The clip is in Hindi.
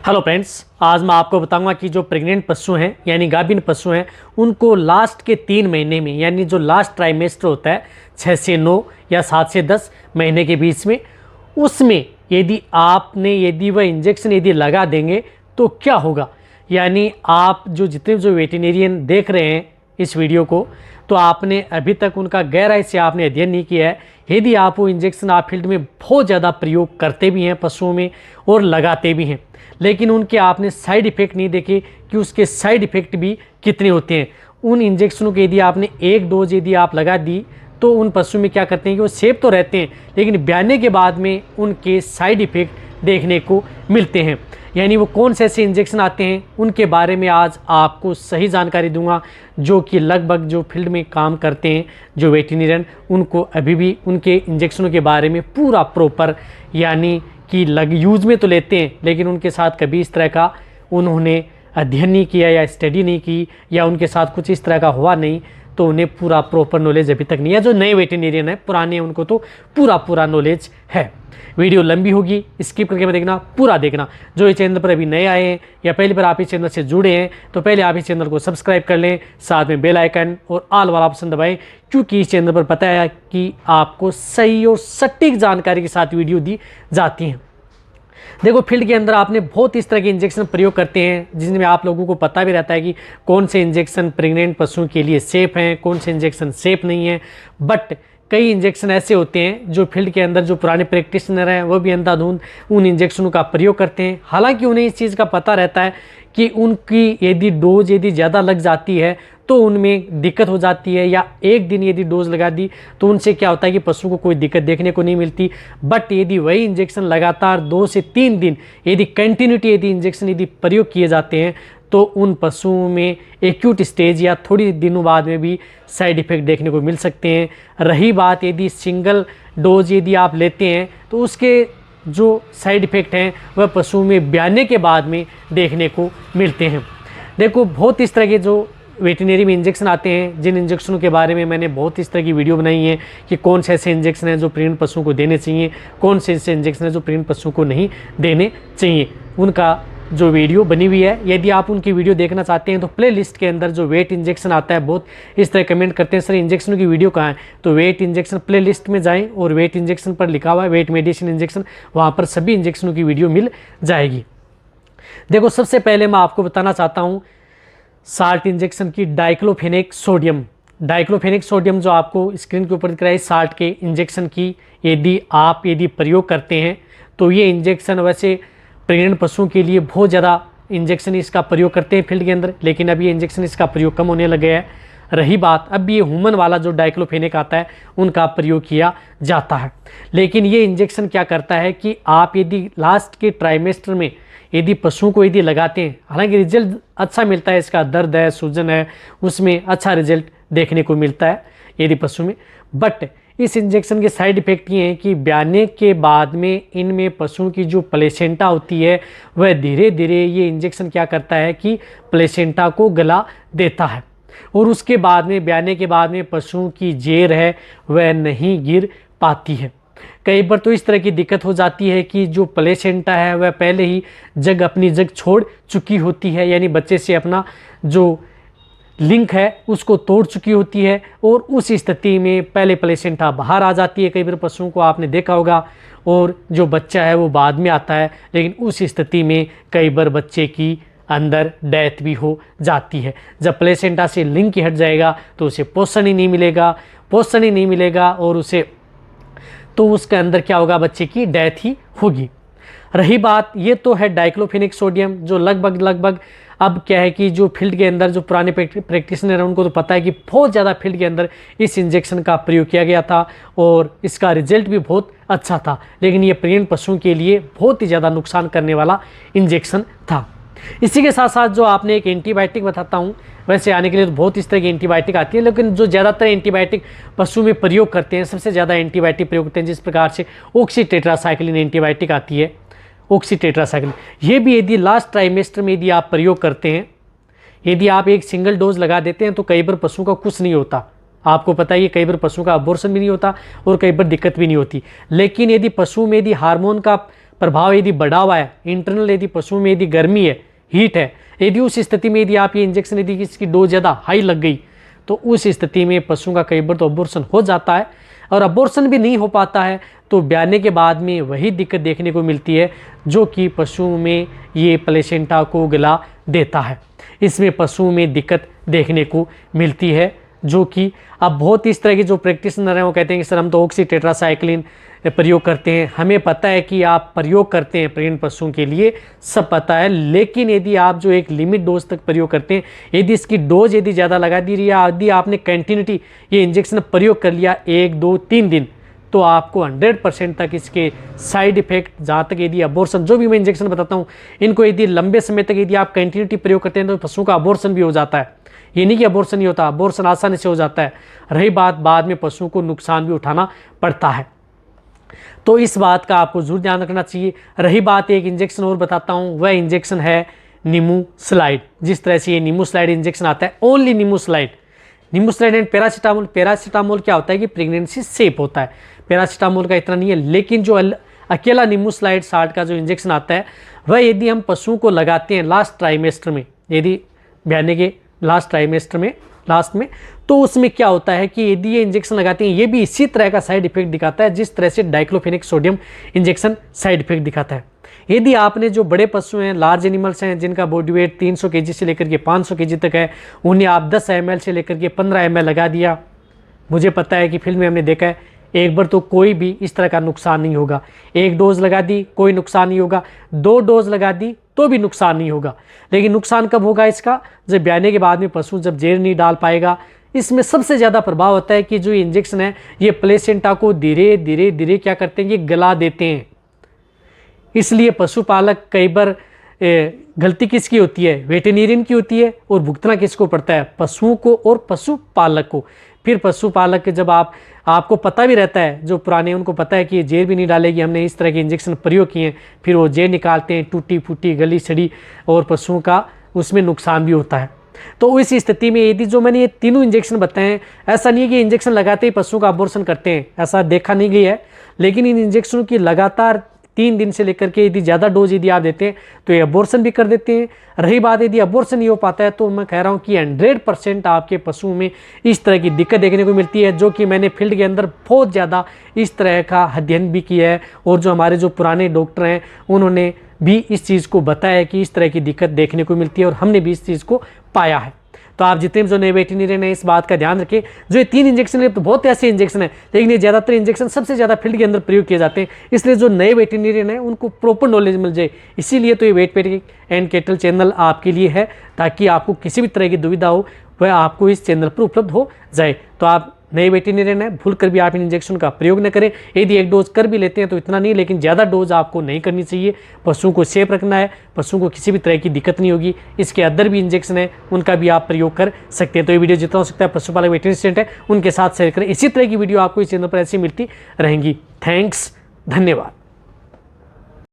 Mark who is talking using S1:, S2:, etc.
S1: हेलो फ्रेंड्स, आज मैं आपको बताऊंगा कि जो प्रेग्नेंट पशु हैं यानी गाभिन पशु हैं उनको लास्ट के 3 महीने में यानी जो लास्ट ट्राइमेस्टर होता है 6 से 9 या 7 से 10 महीने के बीच में, उसमें यदि वह इंजेक्शन यदि लगा देंगे तो क्या होगा। यानी आप जितने वेटेरिनियन देख रहे हैं इस वीडियो को, तो आपने अभी तक उनका गहराई से आपने अध्ययन नहीं किया है। यदि आप वो इंजेक्शन आप फील्ड में बहुत ज़्यादा प्रयोग करते भी हैं पशुओं में और लगाते भी हैं, लेकिन उनके आपने साइड इफ़ेक्ट नहीं देखे कि उसके साइड इफ़ेक्ट भी कितने होते हैं। उन इंजेक्शनों के यदि आपने एक डोज यदि आप लगा दी तो उन पशु में क्या करते हैं कि वो सेफ तो रहते हैं, लेकिन ब्याने के बाद में उनके साइड इफ़ेक्ट देखने को मिलते हैं। यानी वो कौन से ऐसे इंजेक्शन आते हैं उनके बारे में आज आपको सही जानकारी दूंगा, जो कि लगभग जो फील्ड में काम करते हैं जो वेटेरिनियन, उनको अभी भी उनके इंजेक्शनों के बारे में पूरा प्रॉपर यानी कि यूज़ में तो लेते हैं, लेकिन उनके साथ कभी इस तरह का उन्होंने अध्ययन नहीं किया या स्टडी नहीं की या उनके साथ कुछ इस तरह का हुआ नहीं, तो उन्हें पूरा प्रॉपर नॉलेज अभी तक नहीं है। जो नए वेटेरिनियन है, पुराने, उनको तो पूरा नॉलेज है। वीडियो लंबी होगी, स्किप करके मत देखना, पूरा देखना। जो इस चैनल पर अभी नए आए हैं या पहली बार आप इस चैनल से जुड़े हैं तो पहले आप इस चैनल को सब्सक्राइब कर लें, साथ में बेल आइकन और ऑल वाला ऑप्शन दबाएं, क्योंकि इस चैनल पर पता है कि आपको सही और सटीक जानकारी के साथ वीडियो दी जाती हैं। देखो, फील्ड के अंदर आपने बहुत इस तरह के इंजेक्शन प्रयोग करते हैं जिसमें आप लोगों को पता भी रहता है कि कौन से इंजेक्शन प्रेग्नेंट पशुओं के लिए सेफ़ हैं, कौन से इंजेक्शन सेफ़ नहीं हैं। बट कई इंजेक्शन ऐसे होते हैं जो फील्ड के अंदर जो पुराने प्रैक्टिशनर हैं वो भी अंधाधुंध उन इंजेक्शनों का प्रयोग करते हैं। हालांकि उन्हें इस चीज़ का पता रहता है कि उनकी यदि डोज ज़्यादा लग जाती है तो उनमें दिक्कत हो जाती है, या एक दिन यदि डोज लगा दी तो उनसे क्या होता है कि पशु को कोई दिक्कत देखने को नहीं मिलती। बट यदि वही इंजेक्शन लगातार 2 से 3 दिन यदि कंटिन्यूटी यदि इंजेक्शन यदि प्रयोग किए जाते हैं तो उन पशुओं में एक्यूट स्टेज या थोड़ी दिनों बाद में भी साइड इफ़ेक्ट देखने को मिल सकते हैं। रही बात यदि सिंगल डोज यदि आप लेते हैं तो उसके जो साइड इफ़ेक्ट हैं वह पशुओं में ब्याने के बाद में देखने को मिलते हैं। देखो, बहुत इस तरह के जो वेटेरिनरी में इंजेक्शन आते हैं, जिन इंजेक्शनों के बारे में मैंने बहुत इस तरह की वीडियो बनाई है कि कौन से ऐसे इंजेक्शन हैं जो प्रेग्नेंट पशुओं को देने चाहिए, कौन से ऐसे इंजेक्शन हैं जो प्रेग्नेंट पशुओं को नहीं देने चाहिए, उनका जो वीडियो बनी हुई है। यदि आप उनकी वीडियो देखना चाहते हैं तो प्ले लिस्ट के अंदर जो वेट इंजेक्शन आता है, बहुत इस तरह कमेंट करते हैं सर इंजेक्शन की वीडियो कहाँ है, तो वेट इंजेक्शन प्ले लिस्ट में जाएँ और वेट इंजेक्शन पर लिखा हुआ है वेट मेडिसिन इंजेक्शन, वहाँ पर सभी इंजेक्शनों की वीडियो मिल जाएगी। देखो, सबसे पहले मैं आपको बताना चाहता हूँ साल्ट इंजेक्शन की डाइक्लोफेनेक सोडियम जो आपको स्क्रीन के ऊपर दिख रहा है, साल्ट के इंजेक्शन की यदि प्रयोग करते हैं तो ये इंजेक्शन वैसे प्रेग्नेंट पशुओं के लिए बहुत ज़्यादा इंजेक्शन इसका प्रयोग करते हैं फील्ड के अंदर, लेकिन अब ये इंजेक्शन इसका प्रयोग कम होने लगे है। रही बात, अब ये ह्यूमन वाला जो डाइक्लोफेनेक आता है उनका प्रयोग किया जाता है। लेकिन ये इंजेक्शन क्या करता है कि आप यदि लास्ट के ट्राइमेस्टर में यदि पशुओं को यदि लगाते हैं, हालांकि रिजल्ट अच्छा मिलता है, इसका दर्द है, सूजन है, उसमें अच्छा रिजल्ट देखने को मिलता है यदि पशु में। बट इस इंजेक्शन के साइड इफ़ेक्ट ये हैं कि ब्याने के बाद में इनमें पशुओं की जो प्लेसेंटा होती है वह धीरे धीरे ये इंजेक्शन क्या करता है कि प्लेसेंटा को गला देता है, और उसके बाद में ब्याने के बाद में पशुओं की जेर है वह नहीं गिर पाती है। कई बार तो इस तरह की दिक्कत हो जाती है कि जो प्लेसेंटा है वह पहले ही अपनी जग छोड़ चुकी होती है, यानी बच्चे से अपना जो लिंक है उसको तोड़ चुकी होती है, और उस स्थिति में पहले प्लेसेंटा बाहर आ जाती है। कई बार पशुओं को आपने देखा होगा, और जो बच्चा है वो बाद में आता है, लेकिन उस स्थिति में कई बार बच्चे की अंदर डेथ भी हो जाती है। जब प्लेसेंटा से लिंक हट जाएगा तो उसे पोषण ही नहीं मिलेगा और उसे तो उसके अंदर क्या होगा, बच्चे की डेथ ही होगी। रही बात, ये तो है डाइक्लोफेनेक सोडियम जो लगभग अब क्या है कि जो फील्ड के अंदर जो पुराने प्रैक्टिशनर हैं उनको तो पता है कि बहुत ज़्यादा फील्ड के अंदर इस इंजेक्शन का प्रयोग किया गया था और इसका रिजल्ट भी बहुत अच्छा था, लेकिन ये प्रेग्नेंट पशुओं के लिए बहुत ही ज़्यादा नुकसान करने वाला इंजेक्शन था। इसी के साथ साथ जो आपने एक एंटीबायोटिक बताता हूँ, वैसे आने के लिए तो बहुत इस तरह की एंटीबायोटिक आती है, लेकिन जो ज़्यादातर एंटीबायोटिक पशु में प्रयोग करते हैं, सबसे ज़्यादा एंटीबायोटिक प्रयोग करते हैं जिस प्रकार से ऑक्सीटेट्रासाइक्लिन एंटीबायोटिक आती है, ऑक्सीटेट्रासाइक्लिन। ये भी यदि लास्ट ट्राइमेस्टर में यदि आप प्रयोग करते हैं, यदि आप एक सिंगल डोज लगा देते हैं तो कई बार पशु का कुछ नहीं होता, आपको पता है ये कई बार पशुओं का अबॉर्शन भी नहीं होता और कई बार दिक्कत भी नहीं होती। लेकिन यदि पशु में यदि हार्मोन का प्रभाव यदि बढ़ा हुआ है, इंटरनल यदि पशुओं में यदि गर्मी है, हीट है, यदि उस स्थिति में यदि आप ये इंजेक्शन यदि इसकी डोज ज़्यादा हाई लग गई तो उस स्थिति में पशुओं का कई बार तो अबॉर्शन हो जाता है। और अबॉर्शन भी नहीं हो पाता है तो ब्याने के बाद में वही दिक्कत देखने को मिलती है जो कि पशुओं में ये प्लेसेंटा को गला देता है। इसमें पशुओं में दिक्कत देखने को मिलती है जो कि अब बहुत इस तरह की जो प्रैक्टिशनर हैं वो कहते हैं कि सर हम तो ऑक्सी टेट्रासाइक्लिन प्रयोग करते हैं। हमें पता है कि आप प्रयोग करते हैं प्रेग्नेंट पशुओं के लिए, सब पता है, लेकिन यदि आप जो एक लिमिट डोज तक प्रयोग करते हैं, यदि इसकी डोज यदि ज़्यादा लगा दी रही है, यदि आपने कंटिन्यूटी ये इंजेक्शन प्रयोग कर लिया 1, 2, 3 दिन, तो आपको 100% तक इसके साइड इफेक्ट, जहाँ तक यदि अबॉर्शन, जो भी मैं इंजेक्शन बताता हूँ इनको यदि लंबे समय तक यदि आप कंटिन्यूटी प्रयोग करते हैं तो पशुओं का अबॉर्शन भी हो जाता है। ये नहीं कि अबॉर्शन नहीं होता, अबॉर्शन आसानी से हो जाता है। रही बात बाद में पशुओं को नुकसान भी उठाना पड़ता है, तो इस बात का आपको जरूर ध्यान रखना चाहिए। रही बात एक इंजेक्शन और बताता हूँ, वह इंजेक्शन है नीमू स्लाइड। जिस तरह से ये नीमू स्लाइड इंजेक्शन आता है, ओनली नीमू स्लाइड एंड पैरासीटामोल। पैरासीटामोल क्या होता है कि प्रेगनेंसी सेफ होता है, पैरासीटामोल का इतना नहीं है। लेकिन जो अकेला नीमू स्लाइड 60 का जो इंजेक्शन आता है वह यदि हम पशुओं को लगाते हैं लास्ट ट्राइमेस्टर में, यदि ब्याने के लास्ट ट्राइमेस्टर में लास्ट में, तो उसमें क्या होता है कि यदि ये इंजेक्शन लगाते हैं ये भी इसी तरह का साइड इफेक्ट दिखाता है जिस तरह से diclofenac sodium injection side effect दिखाता है। यदि आपने जो बड़े पशु हैं, लार्ज एनिमल्स हैं जिनका बॉडी वेट 300 केजी से लेकर के 500 केजी तक है, उन्हें आप 10 ml से लेकर के 15 ml लगा दिया, मुझे पता है कि फिल्म में हमने देखा है एक बार तो कोई भी इस तरह का नुकसान नहीं होगा। 1 डोज लगा दी कोई नुकसान नहीं होगा, 2 डोज लगा दी तो भी नुकसान नहीं होगा। लेकिन नुकसान कब होगा इसका, जब ब्याने के बाद में पशु जब जेर नहीं डाल पाएगा। इसमें सबसे ज़्यादा प्रभाव होता है कि जो इंजेक्शन है ये प्लेसेंटा को धीरे धीरे धीरे क्या करते हैं, ये गला देते हैं। इसलिए पशुपालक कई बार गलती किसकी होती है, वेटेरिनियन की होती है, और भुगतना किसको पड़ता है, पशुओं को और पशुपालक को। फिर पशुपालक जब आपको पता भी रहता है, जो पुराने उनको पता है कि ये जेर भी नहीं डालेगी, हमने इस तरह के इंजेक्शन प्रयोग किए हैं, फिर वो जेर निकालते हैं टूटी फूटी गली सड़ी और पशुओं का उसमें नुकसान भी होता है। तो इस स्थिति में यदि जो मैंने ये तीनों इंजेक्शन बताए हैं, ऐसा नहीं है कि इंजेक्शन लगाते ही पशुओं का अबॉर्शन करते हैं, ऐसा देखा नहीं गया है। लेकिन इन इंजेक्शनों की लगातार 3 दिन से लेकर के यदि ज़्यादा डोज यदि आप देते हैं तो ये अबॉर्शन भी कर देते हैं। रही बात यदि अबॉर्शन नहीं हो पाता है तो मैं कह रहा हूँ कि 100% आपके पशुओं में इस तरह की दिक्कत देखने को मिलती है, जो कि मैंने फील्ड के अंदर बहुत ज़्यादा इस तरह का अध्ययन भी किया है, और जो हमारे जो पुराने डॉक्टर हैं उन्होंने भी इस चीज़ को बताया कि इस तरह की दिक्कत देखने को मिलती है, और हमने भी इस चीज़ को पाया है। तो आप जितने भी जो नए वेटेरिनियन हैं इस बात का ध्यान रखें। जो ये 3 इंजेक्शन है तो बहुत ऐसे इंजेक्शन है, लेकिन ये ज़्यादातर इंजेक्शन सबसे ज़्यादा फील्ड के अंदर प्रयोग किए जाते हैं, इसलिए जो नए वेटेरिनियन हैं उनको प्रॉपर नॉलेज मिल जाए। इसीलिए तो ये vet pet and cattle channel आपके लिए है, ताकि आपको किसी भी तरह की दुविधा हो वह आपको इस चैनल पर उपलब्ध हो जाए। तो आप नए वेटेरिनियन है, भूल कर भी आप इन इंजेक्शन का प्रयोग न करें। यदि 1 डोज कर भी लेते हैं तो इतना नहीं, लेकिन ज़्यादा डोज आपको नहीं करनी चाहिए। पशुओं को सेफ रखना है, पशुओं को किसी भी तरह की दिक्कत नहीं होगी। इसके अदर भी इंजेक्शन है उनका भी आप प्रयोग कर सकते हैं। तो ये वीडियो जितना हो सकता है पशुपालक वेटेरिनियन है उनके साथ शेयर करें। इसी तरह की वीडियो आपको इस चैनल पर ऐसी मिलती रहेंगी। थैंक्स, धन्यवाद।